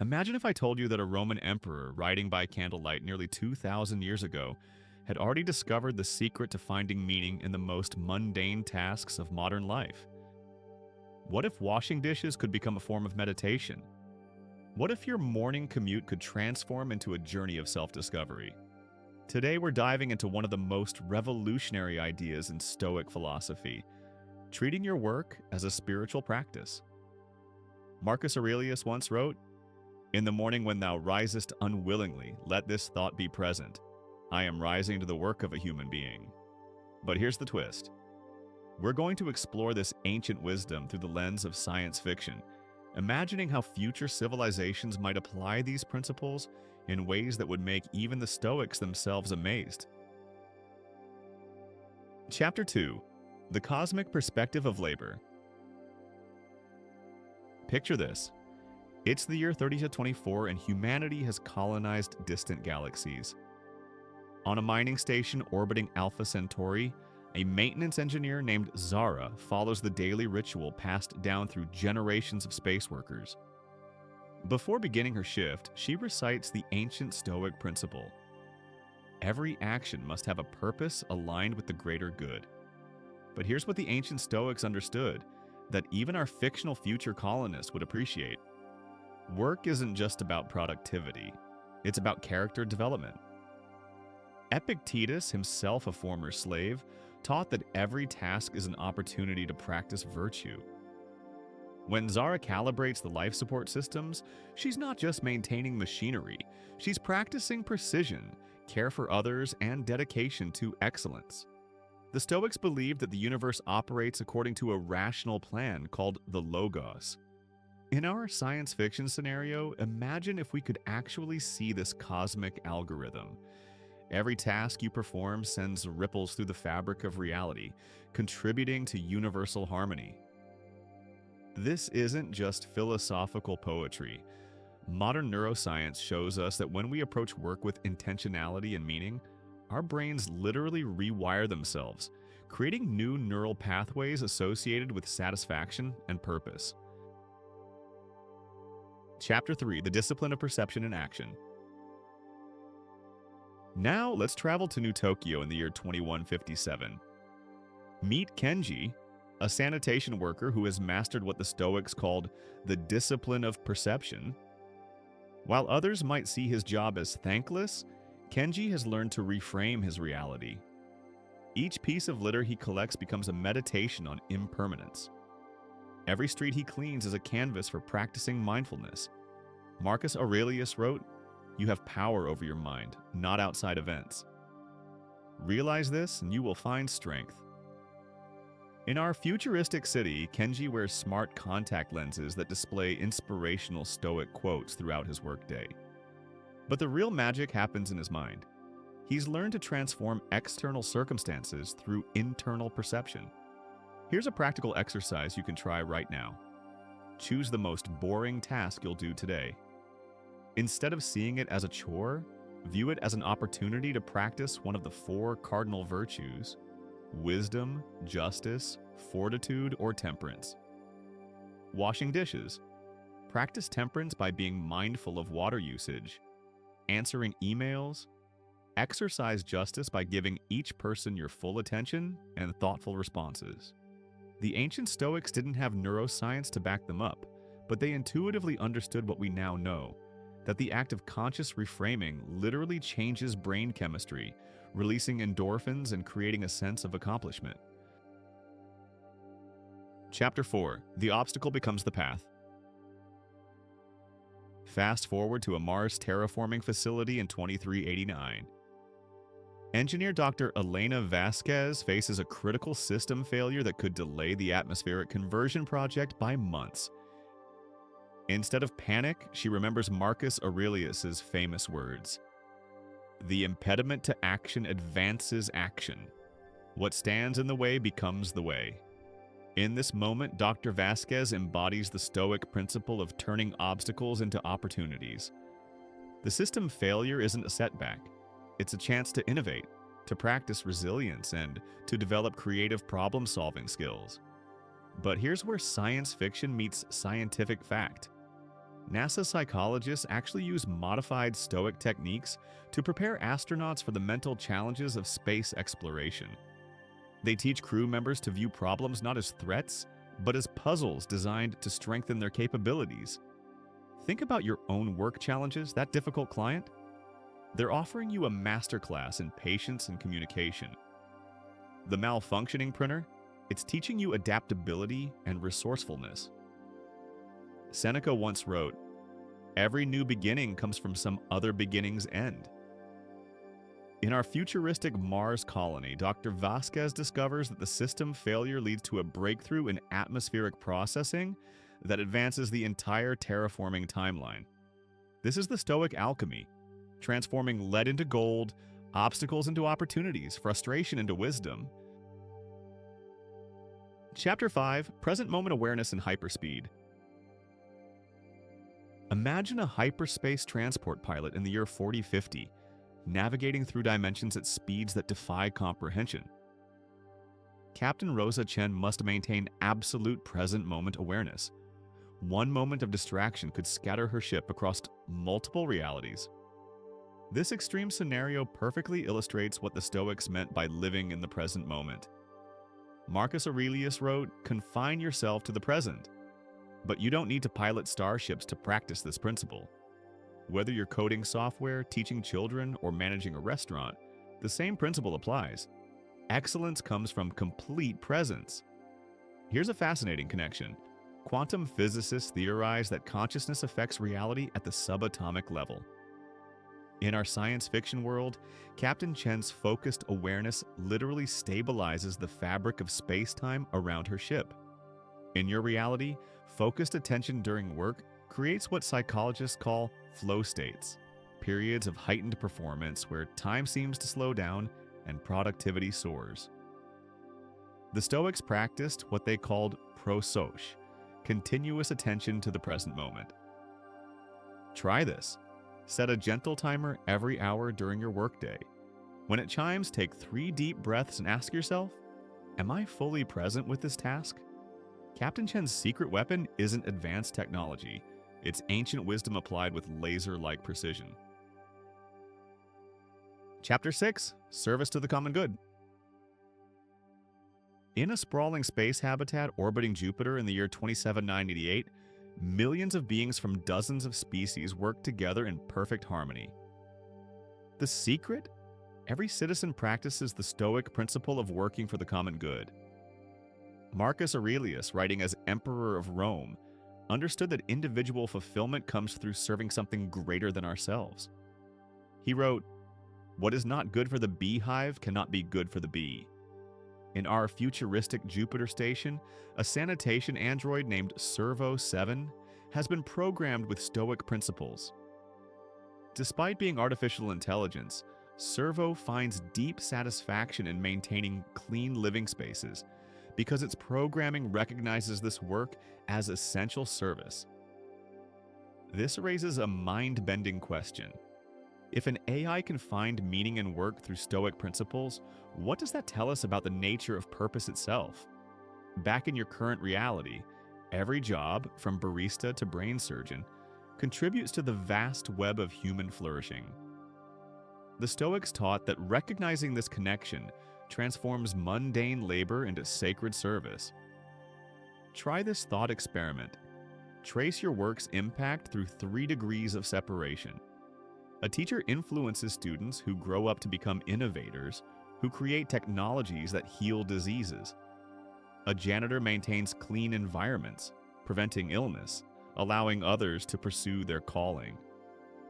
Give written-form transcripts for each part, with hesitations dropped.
Imagine if I told you that a Roman emperor writing by candlelight nearly 2,000 years ago had already discovered the secret to finding meaning in the most mundane tasks of modern life. What if washing dishes could become a form of meditation? What if your morning commute could transform into a journey of self-discovery? Today we're diving into one of the most revolutionary ideas in Stoic philosophy, treating your work as a spiritual practice. Marcus Aurelius once wrote, "In the morning when thou risest unwillingly, let this thought be present. I am rising to the work of a human being." But here's the twist. We're going to explore this ancient wisdom through the lens of science fiction, imagining how future civilizations might apply these principles in ways that would make even the Stoics themselves amazed. Chapter 2. The Cosmic Perspective of Labor. Picture this. It's the year 3024 and humanity has colonized distant galaxies. On a mining station orbiting Alpha Centauri, a maintenance engineer named Zara follows the daily ritual passed down through generations of space workers. Before beginning her shift, she recites the ancient Stoic principle. Every action must have a purpose aligned with the greater good. But here's what the ancient Stoics understood, that even our fictional future colonists would appreciate. Work isn't just about productivity, it's about character development. Epictetus, himself a former slave, taught that every task is an opportunity to practice virtue. When Zara calibrates the life support systems, she's not just maintaining machinery, she's practicing precision, care for others, and dedication to excellence. The Stoics believed that the universe operates according to a rational plan called the Logos. In our science fiction scenario, imagine if we could actually see this cosmic algorithm. Every task you perform sends ripples through the fabric of reality, contributing to universal harmony. This isn't just philosophical poetry. Modern neuroscience shows us that when we approach work with intentionality and meaning, our brains literally rewire themselves, creating new neural pathways associated with satisfaction and purpose. Chapter 3. The Discipline of Perception and Action. Now, let's travel to New Tokyo in the year 2157. Meet Kenji, a sanitation worker who has mastered what the Stoics called the discipline of perception. While others might see his job as thankless, Kenji has learned to reframe his reality. Each piece of litter he collects becomes a meditation on impermanence. Every street he cleans is a canvas for practicing mindfulness. Marcus Aurelius wrote, "You have power over your mind, not outside events." Realize this and you will find strength. In our futuristic city, Kenji wears smart contact lenses that display inspirational Stoic quotes throughout his workday. But the real magic happens in his mind. He's learned to transform external circumstances through internal perception. Here's a practical exercise you can try right now. Choose the most boring task you'll do today. Instead of seeing it as a chore, view it as an opportunity to practice one of the 4 cardinal virtues: wisdom, justice, fortitude, or temperance. Washing dishes. Practice temperance by being mindful of water usage. Answering emails. Exercise justice by giving each person your full attention and thoughtful responses. The ancient Stoics didn't have neuroscience to back them up, but they intuitively understood what we now know, that the act of conscious reframing literally changes brain chemistry, releasing endorphins and creating a sense of accomplishment. Chapter 4. The Obstacle Becomes the Path. Fast forward to a Mars terraforming facility in 2389. Engineer Dr. Elena Vasquez faces a critical system failure that could delay the atmospheric conversion project by months. Instead of panic, she remembers Marcus Aurelius's famous words. The impediment to action advances action. What stands in the way becomes the way. In this moment, Dr. Vasquez embodies the Stoic principle of turning obstacles into opportunities. The system failure isn't a setback. It's a chance to innovate, to practice resilience, and to develop creative problem-solving skills. But here's where science fiction meets scientific fact. NASA psychologists actually use modified Stoic techniques to prepare astronauts for the mental challenges of space exploration. They teach crew members to view problems not as threats, but as puzzles designed to strengthen their capabilities. Think about your own work challenges, that difficult client. They're offering you a masterclass in patience and communication. The malfunctioning printer, it's teaching you adaptability and resourcefulness. Seneca once wrote, "Every new beginning comes from some other beginning's end." In our futuristic Mars colony, Dr. Vasquez discovers that the system failure leads to a breakthrough in atmospheric processing that advances the entire terraforming timeline. This is the Stoic alchemy, transforming lead into gold, obstacles into opportunities, frustration into wisdom. Chapter 5, Present Moment Awareness and Hyperspeed. Imagine a hyperspace transport pilot in the year 4050, navigating through dimensions at speeds that defy comprehension. Captain Rosa Chen must maintain absolute present moment awareness. One moment of distraction could scatter her ship across multiple realities. This extreme scenario perfectly illustrates what the Stoics meant by living in the present moment. Marcus Aurelius wrote, "Confine yourself to the present." But you don't need to pilot starships to practice this principle. Whether you're coding software, teaching children, or managing a restaurant, the same principle applies. Excellence comes from complete presence. Here's a fascinating connection. Quantum physicists theorize that consciousness affects reality at the subatomic level. In our science fiction world, Captain Chen's focused awareness literally stabilizes the fabric of space-time around her ship. In your reality, focused attention during work creates what psychologists call flow states, periods of heightened performance where time seems to slow down and productivity soars. The Stoics practiced what they called prosoche, continuous attention to the present moment. Try this. Set a gentle timer every hour during your workday. When it chimes, take 3 deep breaths and ask yourself, "Am I fully present with this task?" Captain Chen's secret weapon isn't advanced technology. It's ancient wisdom applied with laser-like precision. Chapter 6, Service to the Common Good. In a sprawling space habitat orbiting Jupiter in the year 27988, millions of beings from dozens of species work together in perfect harmony. The secret? Every citizen practices the Stoic principle of working for the common good. Marcus Aurelius, writing as Emperor of Rome, understood that individual fulfillment comes through serving something greater than ourselves. He wrote, "What is not good for the beehive cannot be good for the bee." In our futuristic Jupiter station, a sanitation android named Servo 7 has been programmed with Stoic principles. Despite being artificial intelligence, Servo finds deep satisfaction in maintaining clean living spaces because its programming recognizes this work as essential service. This raises a mind-bending question. If an AI can find meaning in work through Stoic principles, what does that tell us about the nature of purpose itself? Back in your current reality, every job, from barista to brain surgeon, contributes to the vast web of human flourishing. The Stoics taught that recognizing this connection transforms mundane labor into sacred service. Try this thought experiment. Trace your work's impact through 3 degrees of separation. A teacher influences students who grow up to become innovators, who create technologies that heal diseases. A janitor maintains clean environments, preventing illness, allowing others to pursue their calling.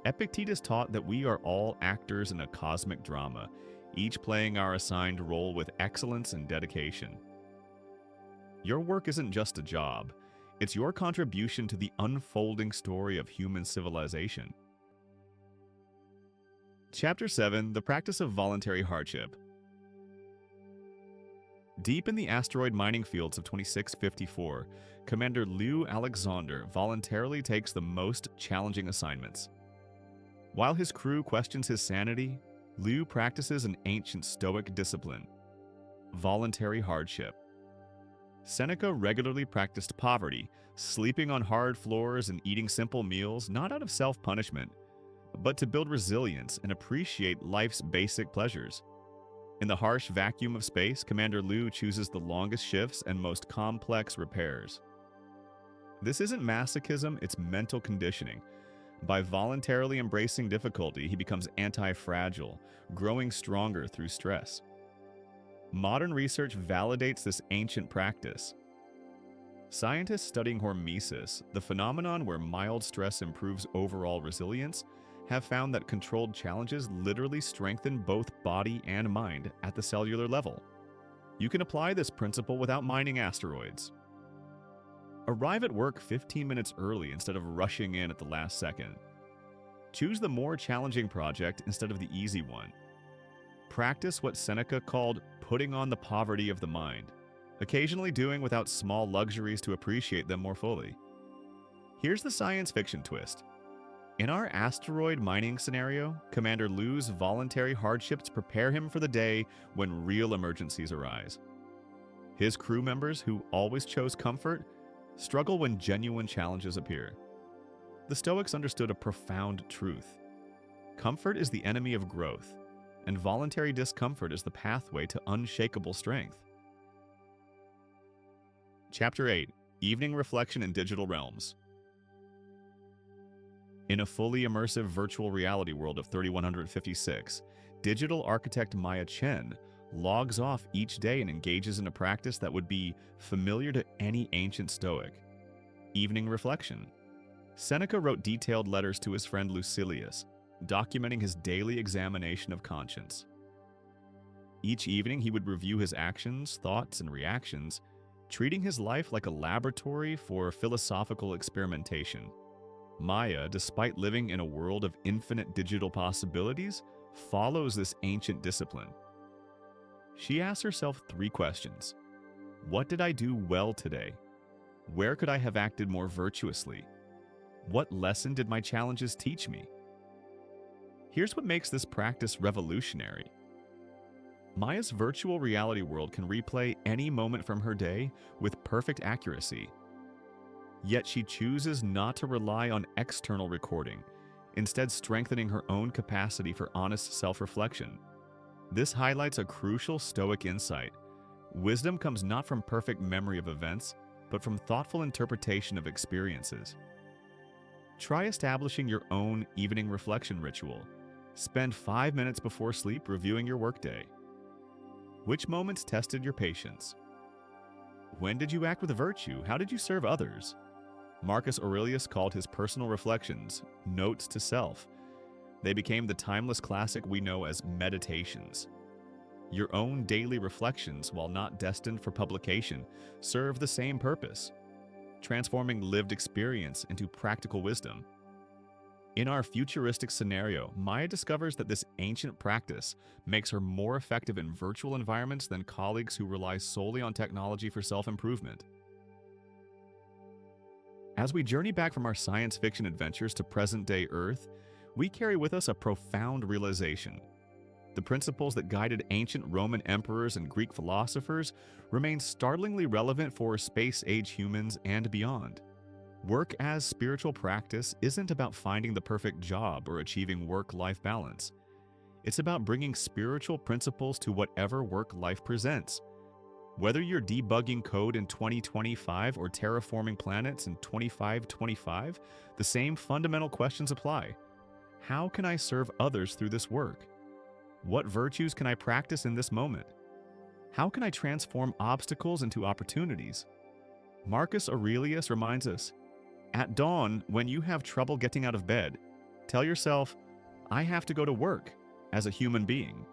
Epictetus taught that we are all actors in a cosmic drama, each playing our assigned role with excellence and dedication. Your work isn't just a job, it's your contribution to the unfolding story of human civilization. Chapter 7, The Practice of Voluntary Hardship. Deep in the asteroid mining fields of 2654, Commander Lou Alexander voluntarily takes the most challenging assignments. While his crew questions his sanity, Lou practices an ancient Stoic discipline: voluntary hardship. Seneca regularly practiced poverty, sleeping on hard floors and eating simple meals not out of self-punishment, but to build resilience and appreciate life's basic pleasures. In the harsh vacuum of space, Commander Liu chooses the longest shifts and most complex repairs. This isn't masochism, it's mental conditioning. By voluntarily embracing difficulty, he becomes anti-fragile, growing stronger through stress. Modern research validates this ancient practice. Scientists studying hormesis, the phenomenon where mild stress improves overall resilience, have found that controlled challenges literally strengthen both body and mind at the cellular level. You can apply this principle without mining asteroids. Arrive at work 15 minutes early instead of rushing in at the last second. Choose the more challenging project instead of the easy one. Practice what Seneca called putting on the poverty of the mind, occasionally doing without small luxuries to appreciate them more fully. Here's the science fiction twist. In our asteroid mining scenario, Commander Liu's voluntary hardships prepare him for the day when real emergencies arise. His crew members, who always chose comfort, struggle when genuine challenges appear. The Stoics understood a profound truth. Comfort is the enemy of growth, and voluntary discomfort is the pathway to unshakable strength. Chapter 8: Evening Reflection in Digital Realms. In a fully immersive virtual reality world of 3156, digital architect Maya Chen logs off each day and engages in a practice that would be familiar to any ancient Stoic: evening reflection. Seneca wrote detailed letters to his friend Lucilius, documenting his daily examination of conscience. Each evening, he would review his actions, thoughts, and reactions, treating his life like a laboratory for philosophical experimentation. Maya, despite living in a world of infinite digital possibilities, follows this ancient discipline. She asks herself 3 questions. What did I do well today? Where could I have acted more virtuously? What lesson did my challenges teach me? Here's what makes this practice revolutionary. Maya's virtual reality world can replay any moment from her day with perfect accuracy. Yet she chooses not to rely on external recording, instead strengthening her own capacity for honest self-reflection. This highlights a crucial Stoic insight. Wisdom comes not from perfect memory of events, but from thoughtful interpretation of experiences. Try establishing your own evening reflection ritual. Spend 5 minutes before sleep reviewing your workday. Which moments tested your patience? When did you act with virtue? How did you serve others? Marcus Aurelius called his personal reflections notes to self. They became the timeless classic we know as meditations. Your own daily reflections, while not destined for publication, serve the same purpose, transforming lived experience into practical wisdom. In our futuristic scenario, Maya discovers that this ancient practice makes her more effective in virtual environments than colleagues who rely solely on technology for self-improvement. As we journey back from our science fiction adventures to present-day Earth, we carry with us a profound realization. The principles that guided ancient Roman emperors and Greek philosophers remain startlingly relevant for space-age humans and beyond. Work as spiritual practice isn't about finding the perfect job or achieving work-life balance. It's about bringing spiritual principles to whatever work life presents. Whether you're debugging code in 2025 or terraforming planets in 2525, the same fundamental questions apply. How can I serve others through this work? What virtues can I practice in this moment? How can I transform obstacles into opportunities? Marcus Aurelius reminds us, at dawn, when you have trouble getting out of bed, tell yourself, I have to go to work as a human being.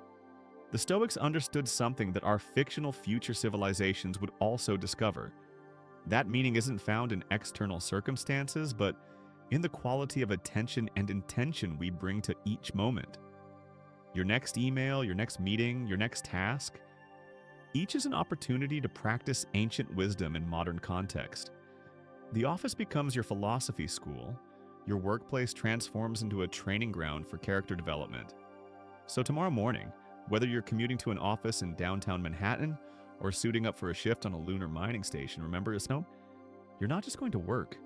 The Stoics understood something that our fictional future civilizations would also discover. That meaning isn't found in external circumstances, but in the quality of attention and intention we bring to each moment. Your next email, your next meeting, your next task, each is an opportunity to practice ancient wisdom in modern context. The office becomes your philosophy school. Your workplace transforms into a training ground for character development. So tomorrow morning, whether you're commuting to an office in downtown Manhattan or suiting up for a shift on a lunar mining station, remember, Snow, you're not just going to work.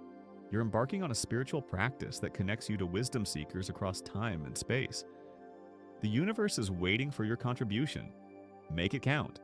You're embarking on a spiritual practice that connects you to wisdom seekers across time and space. The universe is waiting for your contribution. Make it count.